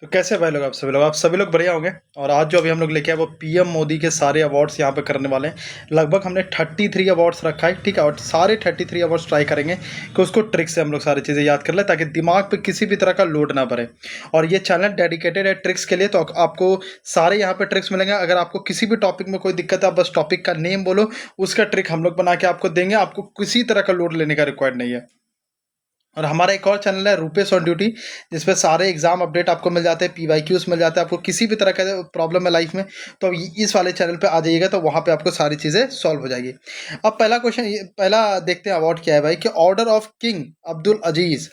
तो कैसे भाई लोग, आप सभी लोग बढ़िया होंगे। और आज जो अभी हम लोग लेके आए वो पीएम मोदी के सारे अवार्ड्स यहाँ पे करने वाले हैं। लगभग हमने 33 अवार्ड्स रखा है, ठीक है। और सारे 33 अवार्ड्स ट्राई करेंगे कि उसको ट्रिक से हम लोग सारी चीज़ें याद कर ले, ताकि दिमाग पे किसी भी तरह का लोड ना पड़े। और ये चैनल डेडिकेटेड है ट्रिक्स के लिए, तो आपको सारे यहाँ पे ट्रिक्स मिलेंगे। अगर आपको किसी भी टॉपिक में कोई दिक्कत है, आप बस टॉपिक का नेम बोलो, उसका ट्रिक हम लोग बना के आपको देंगे। आपको किसी तरह का लोड लेने का रिक्वायर्ड नहीं है। और हमारा एक और चैनल है रूपेश ऑन ड्यूटी, जिसपे सारे एग्जाम अपडेट आपको मिल जाते हैं, पीवाईक्यूज मिल जाते हैं। आपको किसी भी तरह का प्रॉब्लम है लाइफ में, तो इस वाले चैनल पे आ जाइएगा, तो वहाँ पे आपको सारी चीज़ें सॉल्व हो जाएगी। अब पहला क्वेश्चन, पहला देखते हैं अवार्ड क्या है भाई, कि ऑर्डर ऑफ किंग अब्दुल अजीज़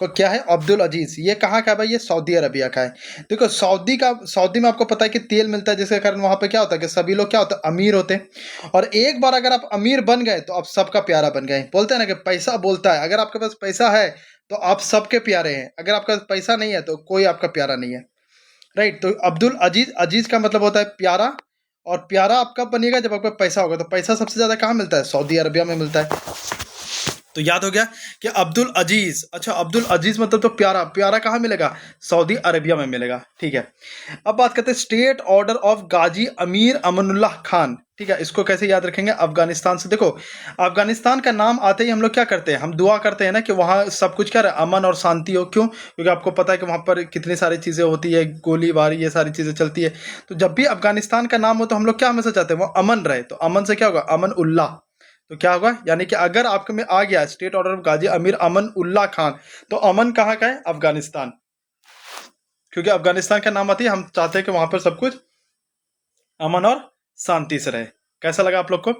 को क्या है। अब्दुल अजीज ये कहाँ का है भाई, ये सऊदी अरबिया का है। देखो सऊदी में आपको पता है कि तेल मिलता है, जिसके कारण वहाँ पे क्या होता है कि सभी लोग क्या होता है, अमीर होते हैं। और एक बार अगर आप अमीर बन गए तो आप सबका प्यारा बन गए। बोलते हैं ना कि पैसा बोलता है। अगर आपके पास पैसा है तो आप सबके प्यारे हैं, अगर आपके पास पैसा नहीं है तो कोई आपका प्यारा नहीं है, राइट। तो अब्दुल अजीज, अजीज का मतलब होता है प्यारा। और प्यारा आप कब बनिएगा, जब आपका पैसा होगा। तो पैसा सबसे ज़्यादा कहाँ मिलता है, सऊदी अरबिया में मिलता है। तो याद हो गया कि अब्दुल अजीज। अच्छा, अब्दुल अजीज मतलब तो प्यारा। प्यारा कहाँ मिलेगा, सऊदी अरेबिया में मिलेगा, ठीक है। अब बात करते हैं स्टेट ऑर्डर ऑफ गाजी अमीर अमनुल्लाह खान, ठीक है। इसको कैसे याद रखेंगे, अफगानिस्तान से। देखो, अफगानिस्तान का नाम आते ही हम लोग क्या करते हैं, हम दुआ करते हैं ना कि वहाँ सब कुछ क्या रहे, अमन और शांति हो। क्यों, क्योंकि आपको पता है कि वहाँ पर कितनी सारी चीज़ें होती है, गोलीबारी, ये सारी चीज़ें चलती है। तो जब भी अफगानिस्तान का नाम हो तो हम लोग क्या हमेशा चाहते हैं, वो अमन रहे। तो अमन से क्या होगा, अमन उल्लाह। तो क्या होगा, यानी कि अगर आपके में आ गया स्टेट ऑर्डर ऑफ गाजी अमीर अमन उल्लाह खान, तो अमन कहाँ का है, अफगानिस्तान। क्योंकि अफगानिस्तान का नाम आती है, हम चाहते हैं कि वहां पर सब कुछ अमन और शांति से रहे। कैसा लगा आप लोग को।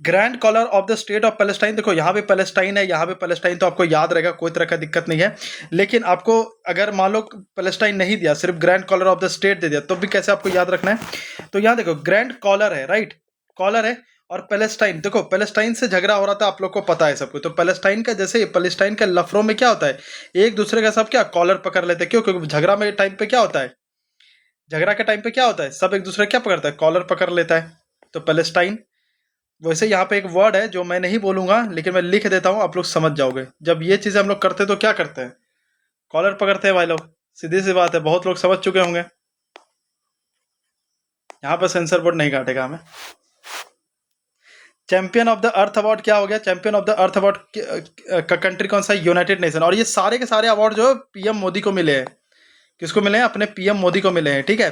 Grand collar of the state of Palestine, देखो यहाँ पे पैलेस्टाइन है, यहाँ पे पैलेस्टाइन, तो आपको याद रहेगा, कोई तरह का दिक्कत नहीं है। लेकिन आपको अगर मान लो पैलेस्टाइन नहीं दिया, सिर्फ grand collar of the state दे दिया, तो भी कैसे आपको याद रखना है। तो यहाँ देखो, ग्रैंड कॉलर है, राइट, कॉलर है। और पैलेस्टाइन, देखो पैलेस्टाइन से झगड़ा हो रहा था, आप लोग को पता है सबको। तो पैलेस्टाइन का, जैसे पैलेस्टाइन के लफड़ों में क्या होता है, एक दूसरे का सब क्या कॉलर पकड़ लेते हैं। क्यों, क्योंकि झगड़ा में टाइम पे क्या होता है, झगड़ा के टाइम पे क्या होता है, सब एक दूसरे क्या पकड़ता है, कॉलर पकड़ लेता है। तो पैलेस्टाइन। वैसे यहाँ पे एक वर्ड है जो मैं नहीं बोलूंगा, लेकिन मैं लिख देता हूँ, आप लोग समझ जाओगे। जब ये चीजें हम लोग करते हैं तो क्या करते हैं, कॉलर पकड़ते हैं भाई लोग। सीधी सी बात है, बहुत लोग समझ चुके होंगे। यहाँ पर सेंसर बोर्ड नहीं काटेगा हमें। Champion of the earth award क्या हो गया, champion of the earth award का कंट्री कौन सा है, यूनाइटेड नेशन। और ये सारे के सारे अवार्ड जो पीएम मोदी को मिले हैं। किसको मिले हैं, अपने पीएम मोदी को मिले हैं, ठीक है।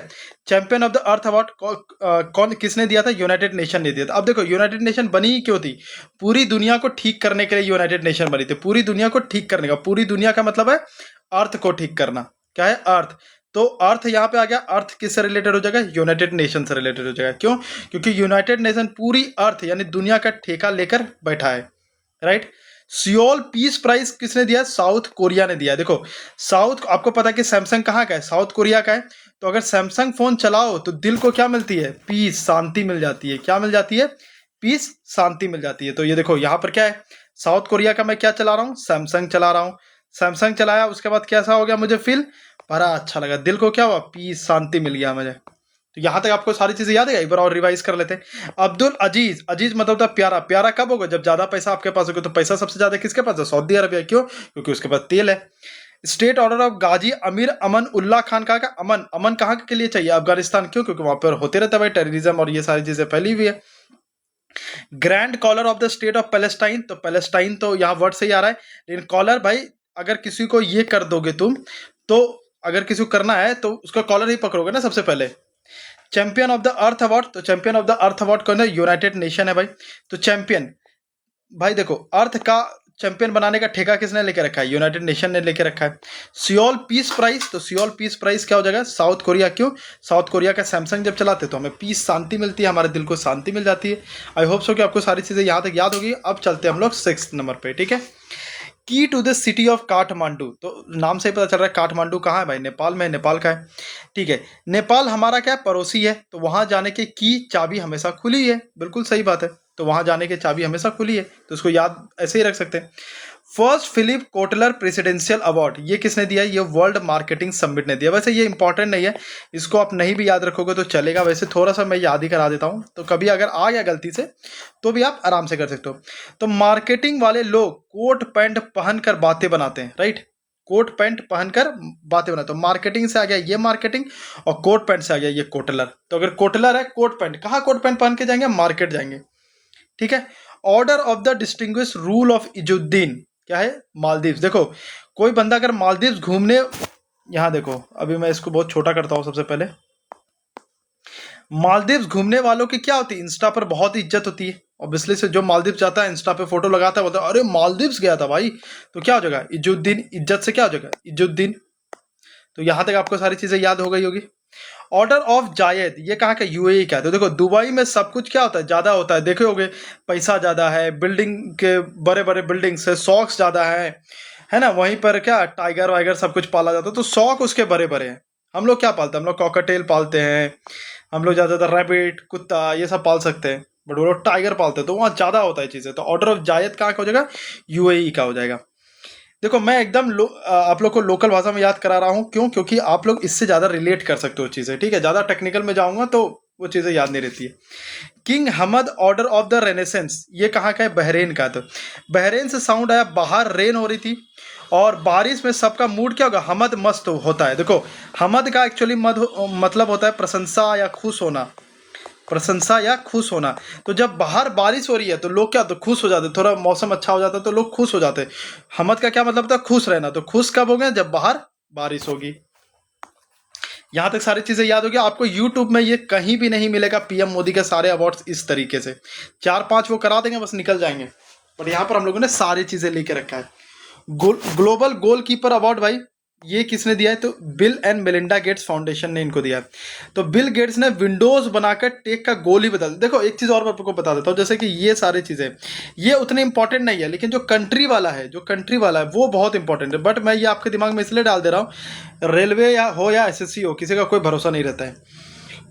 Champion of the earth award कौन किसने दिया था, यूनाइटेड नेशन ने दिया था। अब देखो, यूनाइटेड नेशन बनी ही क्यों थी, पूरी दुनिया को ठीक करने के लिए यूनाइटेड नेशन बनी थी। पूरी दुनिया को ठीक करने का, पूरी दुनिया का मतलब है अर्थ को ठीक करना। क्या है, अर्थ। तो अर्थ यहाँ पे आ गया, अर्थ किससे रिलेटेड हो जाएगा, यूनाइटेड नेशन से रिलेटेड हो जाएगा। क्यों, क्योंकि यूनाइटेड नेशन पूरी अर्थ यानी दुनिया का ठेका लेकर बैठा है, राइट। सियोल पीस प्राइज किसने दिया, साउथ कोरिया ने दिया। देखो, साउथ, आपको पता है कि सैमसंग कहाँ का है, साउथ कोरिया का है। तो अगर सैमसंग फोन चलाओ तो दिल को क्या मिलती है, पीस, शांति मिल जाती है। क्या मिल जाती है, पीस, शांति मिल जाती है। तो ये देखो यहाँ पर क्या है, साउथ कोरिया का मैं क्या चला रहा हूँ, सैमसंग चला रहा हूँ। सैमसंग चलाया, उसके बाद कैसा हो गया, मुझे फील बड़ा अच्छा लगा, दिल को क्या हुआ, पीस, शांति मिल गया मुझे। तो यहाँ तक आपको सारी चीजें याद है, एक बार और रिवाइज कर लेते हैं। अब्दुल अजीज, अजीज मतलब था प्यारा। प्यारा कब होगा, जब ज्यादा पैसा आपके पास होगा। तो पैसा सबसे ज्यादा किसके पास है, सऊदी अरबिया। क्यों, क्योंकि उसके पास तेल है। स्टेट ऑर्डर ऑफ गाजी अमीर अमन उल्लाह खान का अमन, अमन कहाँ के लिए चाहिए, अफगानिस्तान। क्यों, क्योंकि वहां पर होते रहता है भाई टेररिज्म और ये सारी चीजें फैली हुई है। Grand collar of the state of Palestine, तो पैलेस्टाइन तो यहाँ वर्ड से ही आ रहा है, लेकिन कॉलर भाई अगर किसी को ये कर दोगे तुम, तो अगर किसी को करना है तो उसका कॉलर ही पकड़ोगे ना सबसे पहले। Champion of the earth award, तो champion of the earth award कौन है, यूनाइटेड नेशन है भाई। तो चैंपियन, भाई देखो, अर्थ का चैंपियन बनाने का ठेका किसने लेके रखा है, यूनाइटेड नेशन ने लेके रखा है। सियोल पीस प्राइज, तो सियोल पीस प्राइज क्या हो जाएगा, साउथ कोरिया। क्यों, साउथ कोरिया का सैमसंग जब चलाते तो हमें पीस, शांति मिलती है, हमारे दिल को शांति मिल जाती है। आई होप सो कि आपको सारी चीज़ें यहाँ तक याद होगी। अब चलते हैं हम लोग 6 नंबर पे, ठीक है। Key to the city of Kathmandu, तो नाम से ही पता चल रहा है काठमांडू कहाँ है भाई, नेपाल में, नेपाल का है, ठीक है। नेपाल हमारा क्या है, पड़ोसी है। तो वहां जाने की चाबी हमेशा खुली है, बिल्कुल सही बात है। तो वहां जाने की चाबी हमेशा खुली है, तो उसको याद ऐसे ही रख सकते हैं। First Philip Kotler presidential award, ये किसने दिया, ये वर्ल्ड मार्केटिंग समिट ने दिया। वैसे ये इंपॉर्टेंट नहीं है, इसको आप नहीं भी याद रखोगे तो चलेगा। वैसे थोड़ा सा मैं याद ही करा देता हूँ, तो कभी अगर आ गया गलती से तो भी आप आराम से कर सकते हो। तो मार्केटिंग वाले लोग कोट पैंट पहन कर बातें बनाते हैं, राइट। कोट पैंट पहनकर बातें बनाते। तो मार्केटिंग से आ गया ये मार्केटिंग, और कोट पैंट से आ गया ये कोटलर। तो अगर कोटलर है कोट पैंट, कहाँ कोट पैंट पहन के जाएंगे? मार्केट जाएंगे, ठीक है। Order of the distinguish rule of Izzuddin क्या है? मालदीव। देखो कोई बंदा अगर मालदीव घूमने, यहाँ देखो अभी मैं इसको बहुत छोटा करता हूँ। सबसे पहले मालदीव घूमने वालों की क्या होती है? इंस्टा पर बहुत इज्जत होती है ऑब्वियसली से। जो मालदीव जाता है इंस्टा पे फोटो लगाता है, बोलता है अरे मालदीव्स गया था भाई, तो क्या हो जाएगा? इजुद्दीन, इज्जत से क्या हो जाएगा? इजुद्दीन। तो यहां तक आपको सारी चीजें याद हो गई होगी। ऑर्डर ऑफ जायद, ये कहाँ का? यूएई का है। तो देखो दुबई में सब कुछ क्या होता है? ज्यादा होता है, देखे होगे, पैसा ज्यादा है, बिल्डिंग के बड़े बड़े बिल्डिंग्स है, शौक ज्यादा है ना। वहीं पर क्या टाइगर वाइगर सब कुछ पाला जाता है, तो शौक उसके बड़े बड़े हैं। हम लोग क्या पालते हैं? हम लोग कॉकटेल पालते हैं, हम लोग ज्यादातर रैबिट, कुत्ता, ये सब पाल सकते हैं, बट वो लोग टाइगर पालते हैं, तो वहाँ ज्यादा होता है चीजें। तो ऑर्डर ऑफ जायद कहाँ का हो जाएगा? यूएई का हो जाएगा। देखो मैं एकदम आप लोग को लोकल भाषा में याद करा रहा हूँ, क्यों? क्योंकि आप लोग इससे ज़्यादा रिलेट कर सकते हो चीज़ें, ठीक है। ज़्यादा टेक्निकल में जाऊँगा तो वो चीज़ें याद नहीं रहती है। King Hamad order of the renaissance, ये कहाँ का है? बहरेन का। तो बहरेन से साउंड आया, बाहर रेन हो रही थी और बारिश में सबका मूड क्या होगा? हमद मस्त होता है। देखो हमद का एक्चुअली मतलब होता है प्रशंसा या खुश होना, प्रशंसा या खुश होना। तो जब बाहर बारिश हो रही है तो लोग क्या, तो खुश हो जाते, थोड़ा मौसम अच्छा हो जाता है तो लोग खुश हो जाते। हमद का क्या मतलब होता है? खुश रहना। तो खुश कब हो गए? जब बाहर बारिश होगी। यहां तक सारी चीजें याद होगी आपको। यूट्यूब में ये कहीं भी नहीं मिलेगा, पीएम मोदी के सारे अवार्ड्स इस तरीके से। 4-5 वो करा देंगे बस निकल जाएंगे, पर यहां पर हम लोगों ने सारी चीजें लेके रखा है। ग्लोबल गोलकीपर अवार्ड भाई ये किसने दिया है? तो bill and Melinda Gates foundation ने इनको दिया है। तो बिल गेट्स ने विंडोज बनाकर टेक का गोल ही बदल। देखो एक चीज और आपको बता देता हूँ, जैसे कि ये सारी चीजें ये उतने इंपॉर्टेंट नहीं है, लेकिन जो कंट्री वाला है, जो कंट्री वाला है वो बहुत इंपॉर्टेंट है। बट मैं ये आपके दिमाग में इसलिए डाल दे रहा हूँ, रेलवे या एसएससी हो, किसी का कोई भरोसा नहीं रहता है।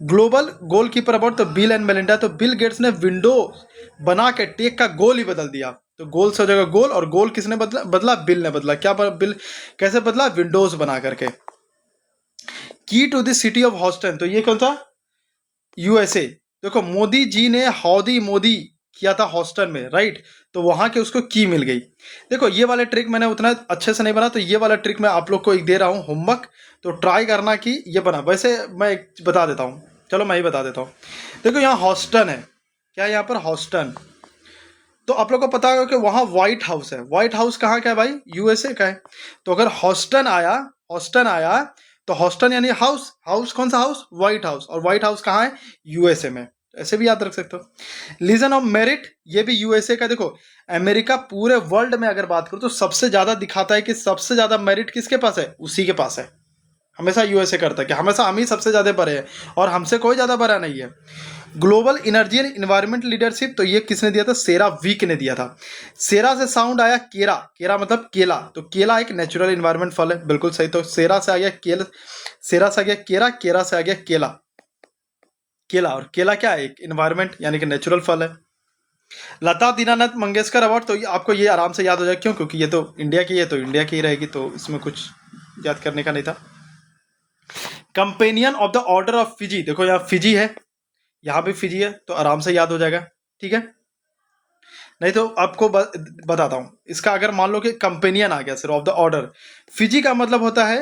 ग्लोबल गोलकीपर अवार्ड तो बिल एंड मेलिंडा। तो बिल गेट्स ने विंडो बना के टेक का गोल ही बदल दिया। तो गोल से हो जाएगा गोल, और गोल किसने बदला? बदला बिल ने बदला। क्या बिल कैसे बदला? विंडोज बना करके। Key to the city of Houston, तो ये कौन था? यूएसए। देखो मोदी जी ने हौदी मोदी किया था हॉस्टन में, राइट। तो वहां के उसको की मिल गई। देखो ये वाला ट्रिक मैंने उतना अच्छे से नहीं बना, तो ये वाला ट्रिक मैं आप लोग को एक दे रहा हूँ होमवर्क, तो ट्राई करना कि ये बना। वैसे मैं एक बता देता हूँ, चलो मैं ही बता देता हूँ। देखो यहाँ हॉस्टन है, क्या यहाँ पर हॉस्टन? तो आप लोग को पता होगा कि वहाँ व्हाइट हाउस है। व्हाइट हाउस कहाँ का है भाई? यूएसए का है। तो अगर हॉस्टन आया, हॉस्टन आया तो हॉस्टन यानी हाउस, हाउस कौन सा हाउस? White house. और व्हाइट हाउस कहाँ है? यूएसए में। ऐसे भी याद रख सकते हो। लीजन ऑफ मेरिट ये भी यूएसए का। देखो अमेरिका पूरे वर्ल्ड में अगर बात करो तो सबसे ज्यादा दिखाता है कि सबसे ज्यादा मेरिट किसके पास है? उसी के पास है। हमेशा यूएसए करता है कि हमेशा हम ही सबसे ज्यादा बड़े हैं, और हमसे कोई ज्यादा बड़ा नहीं है। Global energy and environment leadership, तो ये किसने दिया था? सेरा वीक ने दिया था। सेरा से साउंड आया केरा, केरा मतलब केला। तो केला एक नेचुरल इन्वायरमेंट फल है, बिल्कुल सही। तो सेरा से आ गया केला, सेरा से आ गया केरा, केरा से आ गया केला, केला। और केला क्या है? एक इन्वायरमेंट यानी कि नेचुरल फल है। लता दीनानाथ मंगेशकर अवार्ड, तो आपको ये आराम से याद हो जाए, क्यों? क्योंकि ये तो इंडिया की है, तो इंडिया की ही रहेगी, तो इसमें कुछ याद करने का नहीं था। Companion of the order of Fiji, देखो यहाँ फिजी है, यहाँ भी फिजी है, तो आराम से याद हो जाएगा, ठीक है। नहीं तो आपको बताता हूँ इसका। अगर मान लो कि कंपेनियन आ गया सिर्फ ऑफ द ऑर्डर, फिजी का मतलब होता है,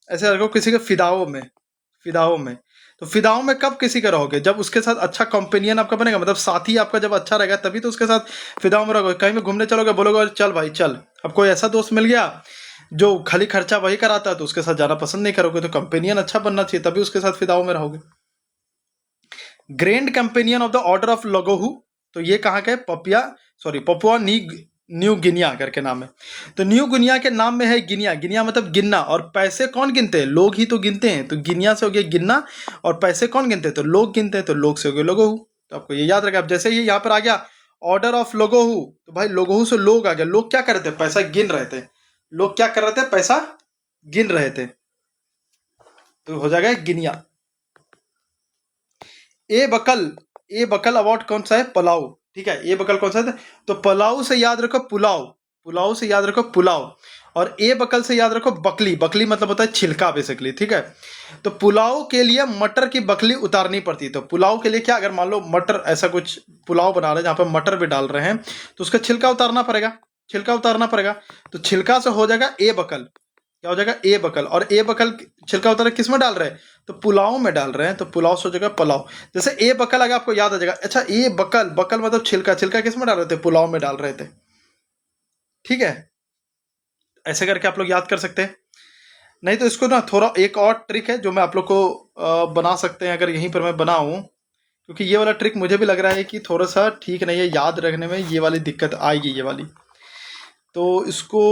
ऐसे रखो किसी के फिदाओं में, फिदाओं में। तो फिदाओं में कब किसी का रहोगे? जब उसके साथ अच्छा कंपेनियन आपका बनेगा, मतलब साथी आपका जब अच्छा रहेगा, तभी तो उसके साथ फिदाओं में रहोगे। कहीं भी घूमने चलोगे, बोलोगे चल भाई चल। अब कोई ऐसा दोस्त मिल गया जो खाली खर्चा वही कराता है, तो उसके साथ जाना पसंद नहीं करोगे। तो कंपेनियन अच्छा बनना चाहिए, तभी उसके साथ फिदाओं में रहोगे। Grand companion of the order of Logohu, तो ये कहाँ का है? पपुआ न्यू गिनिया करके नाम है। तो न्यू गिनिया के नाम में है गिनिया, गिनिया मतलब गिनना, और पैसे कौन गिनते हैं? लोग ही तो गिनते हैं। तो गिनिया से हो गया गिनना, और पैसे कौन गिनते हैं? तो लोग गिनते हैं, तो लोग से हो गया लोगोहू। तो आपको ये याद रखा। अब जैसे ही यहाँ पर आ गया ऑर्डर ऑफ लोगोहू, तो भाई लोगोहू से लोग आ गया। लोग क्या कर रहे थे? पैसा गिन रहे थे। लोग क्या कर रहे थे? पैसा गिन रहे थे, तो हो जाएगा गिनिया। ए बकल अवार्ड कौन सा है? पलाऊ, ठीक है। ए बकल कौन सा है? तो पलाऊ से याद रखो पुलाव, पुलाव से याद रखो पुलाव। और ए बकल से याद रखो बकली, बकली मतलब होता है छिलका बेसिकली, ठीक है। तो पुलाव के लिए मटर की बकली उतारनी पड़ती है। तो पुलाव के लिए क्या, अगर मान लो मटर, ऐसा कुछ पुलाव बना रहे हैं जहां पर मटर भी डाल रहे हैं, तो उसका छिलका उतारना पड़ेगा, छिलका उतारना पड़ेगा। तो छिलका से हो जाएगा ए बकल। क्या हो जाएगा, ए बकल। और ए बकल छिलका उतार किस में डाल रहे हैं, तो पुलाव में डाल रहे हैं, तो पुलाव से हो जाएगा पुलाव। जैसे ए बकल अगर आपको याद आ जाएगा, अच्छा ए बकल, बकल मतलब छिलका, छिलका किस में डाल रहे थे, पुलाव में डाल रहे थे। ठीक है, ऐसे करके आप लोग याद कर सकते हैं। नहीं तो इसको ना थोड़ा एक और ट्रिक है जो मैं आप लोग को बना सकते हैं अगर यहीं पर मैं बनाऊं, क्योंकि ये वाला ट्रिक मुझे भी लग रहा है कि थोड़ा सा ठीक नहीं है, याद रखने में ये वाली दिक्कत आएगी, ये वाली। तो इसको,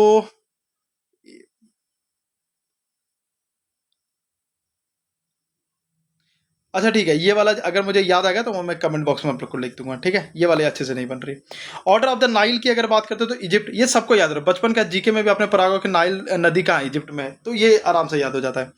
अच्छा ठीक है, ये वाला अगर मुझे याद आ गया तो वो मैं कमेंट बॉक्स में आप लोग को लिख दूंगा। ठीक है, ये वाले अच्छे से नहीं बन रही। ऑर्डर ऑफ द नाइल की अगर बात करते हो तो इजिप्ट, ये सबको याद रहो, बचपन का जीके में भी आपने पढ़ा होगा कि नाइल नदी कहाँ है, इजिप्ट में है, तो ये आराम से याद हो जाता है।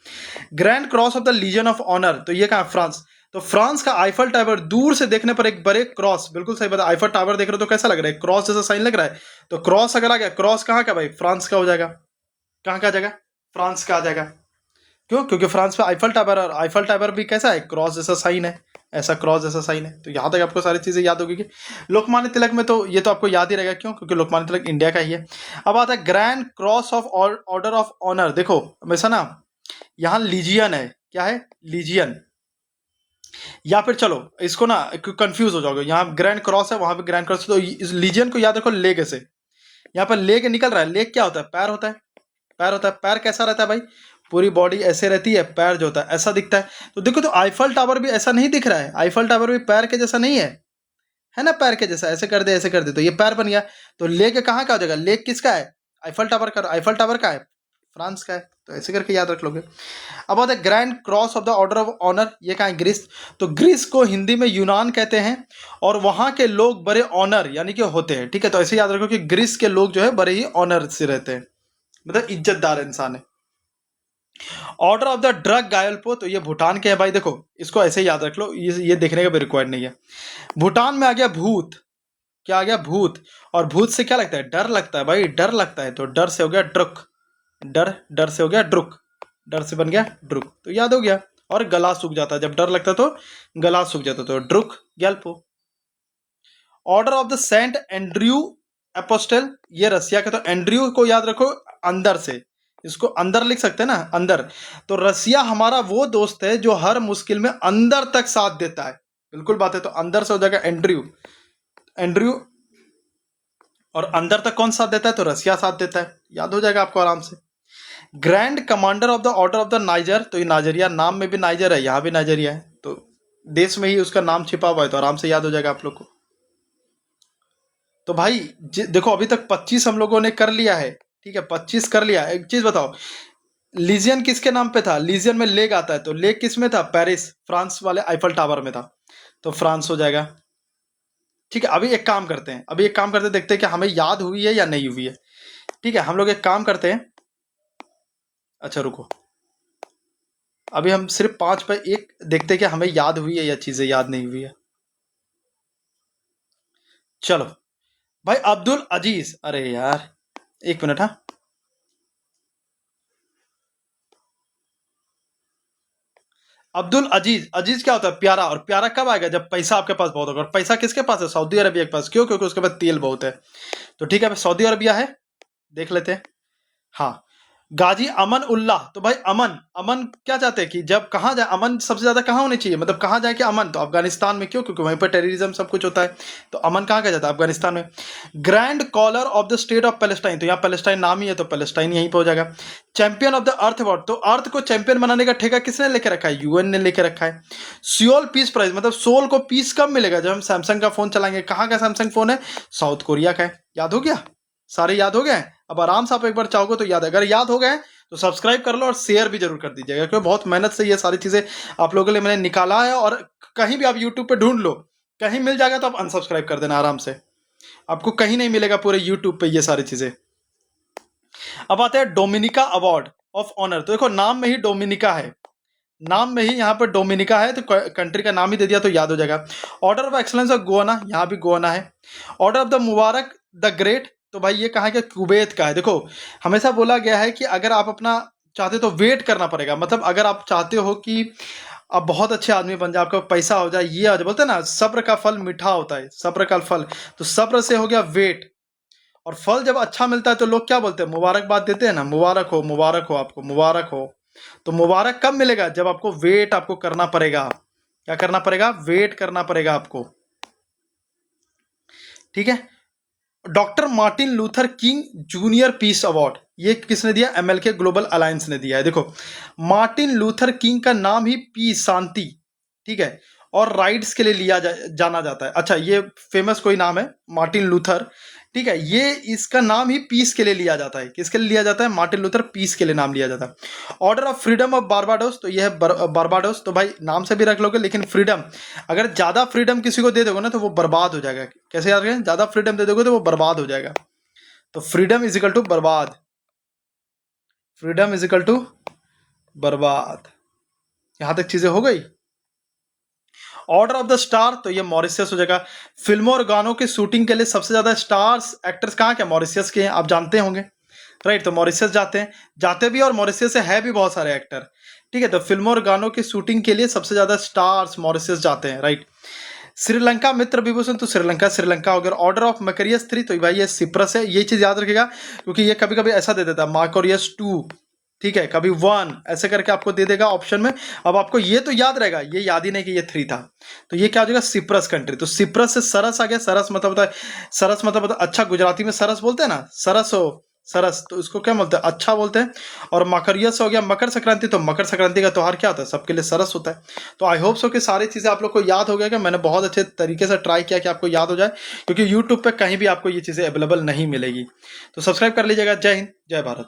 Grand cross of the legion of honour, तो ये कहाँ है, फ्रांस। तो फ्रांस का आईफल टावर दूर से देखने पर एक बड़े क्रॉस, बिल्कुल सही बात है, आईफल टावर देख रहे हो तो कैसा लग रहा है, क्रॉस जैसा साइन लग रहा है। तो क्रॉस अगर आ गया, क्रॉस कहाँ का भाई, फ्रांस का हो जाएगा। कहाँ का आ जाएगा, फ्रांस का आ जाएगा। क्यों, क्योंकि फ्रांस में आईफल टावर, और आईफल टावर भी कैसा है, क्रॉस जैसा साइन है, ऐसा क्रॉस जैसा साइन है। तो यहाँ तक आपको सारी चीजें याद होगी कि लोकमान्य तिलक में तो ये तो आपको याद ही रहेगा, क्यों, क्योंकि लोकमान्य तिलक इंडिया का ही है। अब आता है grand cross of order of honour. देखो हमेशा ना यहाँ लीजियन है, क्या है, लीजियन, या फिर चलो इसको ना कंफ्यूज हो जाओगे, यहाँ ग्रैंड क्रॉस है, वहां पे ग्रैंड क्रॉस, तो इस लीजियन को याद रखो लेग से। यहाँ पर लेग निकल रहा है, लेग क्या होता है, पैर होता है, पैर होता है। पैर कैसा रहता है भाई, पूरी बॉडी ऐसे रहती है, पैर जो होता है ऐसा दिखता है। तो देखो, तो आईफल टावर भी ऐसा नहीं दिख रहा है, आईफल टावर भी पैर के जैसा नहीं है ना, पैर के जैसा, ऐसे कर दे ऐसे कर दे तो ये पैर बन गया। तो लेग कहाँ का हो जाएगा, लेग किसका है, आईफल टावर का। आईफल टावर का है, फ्रांस का है। तो ऐसे करके याद रख लोगे। अब आता है grand cross of the order of honour, ये कहाँ है, ग्रीस। तो ग्रीस को हिंदी में यूनान कहते हैं, और वहां के लोग बड़े ऑनर यानी कि होते हैं। ठीक है, तो ऐसे याद रखो कि ग्रीस के लोग जो है बड़े ही ऑनर से रहते हैं, मतलब इज्जतदार इंसान है। ऑर्डर ऑफ द ड्रग गायल्पो, तो ये भूटान के है भाई, देखो इसको ऐसे ही याद रख लो, ये देखने का भी रिक्वायर्ड नहीं है। भूटान में आ गया भूत, क्या आ गया, भूत। और भूत से क्या लगता है, डर लगता है भाई, डर लगता है, तो डर से हो गया ड्रुक, डर, डर से हो गया ड्रुक, डर से बन गया ड्रुक, तो याद हो गया। और गला सूख जाता है, जब डर लगता है तो गला सूख जाता है, तो Druk Gyalpo. Order of the saint Andrew apostle, ये रसिया का, तो एंड्रयू को याद रखो अंदर से, इसको अंदर लिख सकते हैं ना, अंदर। तो रसिया हमारा वो दोस्त है जो हर मुश्किल में अंदर तक साथ देता है, बिल्कुल बात है, तो अंदर से हो जाएगा एंड्रयू, एंड्रयू। और अंदर तक कौन साथ देता है, तो रसिया साथ देता है, याद हो जाएगा आपको आराम से। Grand commander of the order of the niger, तो ये नाइजरिया, नाम में भी नाइजर है, यहाँ भी नाइजरिया है, तो देश में ही उसका नाम छिपा हुआ है, तो आराम से याद हो जाएगा आप लोग को। तो भाई देखो अभी तक 25 हम लोगों ने कर लिया है। ठीक है, 25 कर लिया। एक चीज बताओ, लीजियन किसके नाम पे था, लीजियन में लेग आता है, तो लेग किस में था, पेरिस, फ्रांस वाले आईफल टावर में था, तो फ्रांस हो जाएगा। ठीक है, अभी एक काम करते हैं, अभी एक काम करते हैं, देखते हैं कि हमें याद हुई है या नहीं हुई है। ठीक है, हम लोग एक काम करते हैं, अच्छा रुको, अभी हम सिर्फ 5 पे एक देखते हैं कि हमें याद हुई है या चीजें याद नहीं हुई है। चलो भाई, अब्दुल अजीज, अरे यार एक मिनट, हाँ, अब्दुल अजीज, अजीज क्या होता है, प्यारा। और प्यारा कब आएगा, जब पैसा आपके पास बहुत होगा। और पैसा किसके पास है, सऊदी अरबिया के पास, क्यों, क्योंकि उसके पास तेल बहुत है। तो ठीक है, सऊदी अरबिया है, देख लेते हैं। हाँ, गाजी अमन उल्लाह, तो भाई अमन, अमन क्या चाहते हैं कि जब कहाँ जाए, अमन सबसे ज्यादा कहाँ होनी चाहिए, मतलब कहाँ जाए कि अमन, तो अफगानिस्तान में, क्यों, क्योंकि वहीं पर टेररिज्म सब कुछ होता है। तो अमन कहाँ का जाता है, अफगानिस्तान में। Grand collar of the state of Palestine, तो यहाँ पैलेस्टाइन नाम ही है, तो पैलेस्टाइन यहीं पर हो जाएगा। Champion of the earth award, तो अर्थ को चैंपियन बनाने का ठेका किसने लेके रखा है, यूएन ने लेके रखा है। सियोल पीस प्राइज, मतलब सोल को पीस कब मिलेगा, जब हम सैमसंग का फोन चलाएंगे। कहाँ का सैमसंग फोन है, साउथ कोरिया का है। याद हो गया, सारे याद हो गए। अब आराम से आप एक बार चाहोगे तो याद है, अगर याद हो गए तो सब्सक्राइब कर लो और शेयर भी जरूर कर दीजिएगा, क्योंकि बहुत मेहनत से ये सारी चीजें आप लोगों के लिए मैंने निकाला है। और कहीं भी आप यूट्यूब पे ढूंढ लो, कहीं मिल जाएगा तो आप अनसब्सक्राइब कर देना आराम से, आपको कहीं नहीं मिलेगा पूरे यूट्यूब पे ये सारी चीजें। अब आते हैं डोमिनिका अवार्ड ऑफ ऑनर, तो देखो नाम में ही डोमिनिका है, नाम में ही यहाँ पर डोमिनिका है, तो कंट्री का नाम ही दे दिया तो याद हो जाएगा। ऑर्डर ऑफ एक्सलेंस ऑफ गोवाना, यहाँ भी गोवाना है। Order of the Mubarak the great, तो भाई ये कहाँ का, कुवैत का है। देखो हमेशा बोला गया है कि अगर आप अपना चाहते तो वेट करना पड़ेगा, मतलब अगर आप चाहते हो कि आप बहुत अच्छे आदमी बन जाए, आपका पैसा हो जाए, ये बोलते हैं ना, सब्र का फल मीठा होता है, सब्र का फल, तो सब्र से हो गया वेट। और फल जब अच्छा मिलता है तो लोग क्या बोलते हैं, मुबारकबाद देते हैं ना, मुबारक हो आपको, मुबारक हो। तो मुबारक कब मिलेगा, जब आपको वेट आपको करना पड़ेगा। क्या करना पड़ेगा, वेट करना पड़ेगा आपको, ठीक है। Doctor Martin Luther king junior peace award, ये किसने दिया, एमएलके ग्लोबल अलायंस ने दिया है। देखो मार्टिन लूथर किंग का नाम ही पीस, शांति, ठीक है, और राइट्स के लिए जाना जाता है। अच्छा, ये फेमस कोई नाम है मार्टिन लूथर, ठीक है, ये इसका नाम ही पीस के लिए लिया जाता है। किसके लिए लिया जाता है, मार्टिन लूथर पीस के लिए नाम लिया जाता है। Order of freedom of Barbados, तो ये है बारबाडोस, तो भाई नाम से भी रख लोगे, लेकिन फ्रीडम, अगर ज्यादा फ्रीडम किसी को दे दोगे ना तो वो बर्बाद हो जाएगा। कैसे याद रखें, ज्यादा फ्रीडम दे दोगे तो वो बर्बाद हो जाएगा। तो फ्रीडम इज इक्वल टू बर्बाद, फ्रीडम इज इक्वल टू बर्बाद। यहां तक चीजें हो गई। ऑर्डर ऑफ द स्टार, तो ये मॉरिशियस हो जाएगा। फिल्मों और गानों की शूटिंग के लिए सबसे ज्यादा स्टार्स एक्टर्स कहाँ के, मॉरिशियस के हैं, आप जानते होंगे, राइट। तो मॉरिशियस जाते हैं, जाते भी, और मॉरिशियस से है भी बहुत सारे एक्टर, ठीक है। तो फिल्मों और गानों की शूटिंग के लिए सबसे ज्यादा स्टार्स मॉरिशियस जाते हैं, राइट। श्रीलंका मित्र विभूषण, तो श्रीलंका हो गया। ऑर्डर ऑफ मैकरियस 3, तो भाई ये सिप्रस है, ये चीज याद रखेगा, क्योंकि ये कभी कभी ऐसा दे देता है मार्कोरियस 2, ठीक है, कभी 1 ऐसे करके आपको दे देगा ऑप्शन में। अब आपको ये तो याद रहेगा, ये याद ही नहीं कि ये 3 था, तो ये क्या हो जाएगा, सिप्रस कंट्री। तो सिप्रस से सरस आ गया, सरस मतलब होता है, सरस मतलब होता है अच्छा, गुजराती में सरस बोलते हैं ना, सरस हो, सरस, तो इसको क्या बोलते हैं, अच्छा बोलते हैं। और मकरियस हो गया मकर संक्रांति, तो मकर संक्रांति का त्योहार क्या होता है, सबके लिए सरस होता है। तो आई होप सो कि सारी चीज़ें आप लोग को याद हो गया, कि मैंने बहुत अच्छे तरीके से ट्राई किया कि आपको याद हो जाए, क्योंकि यूट्यूब पे कहीं भी आपको ये चीज़ें अवेलेबल नहीं मिलेगी। तो सब्सक्राइब कर लीजिएगा। जय हिंद, जय भारत।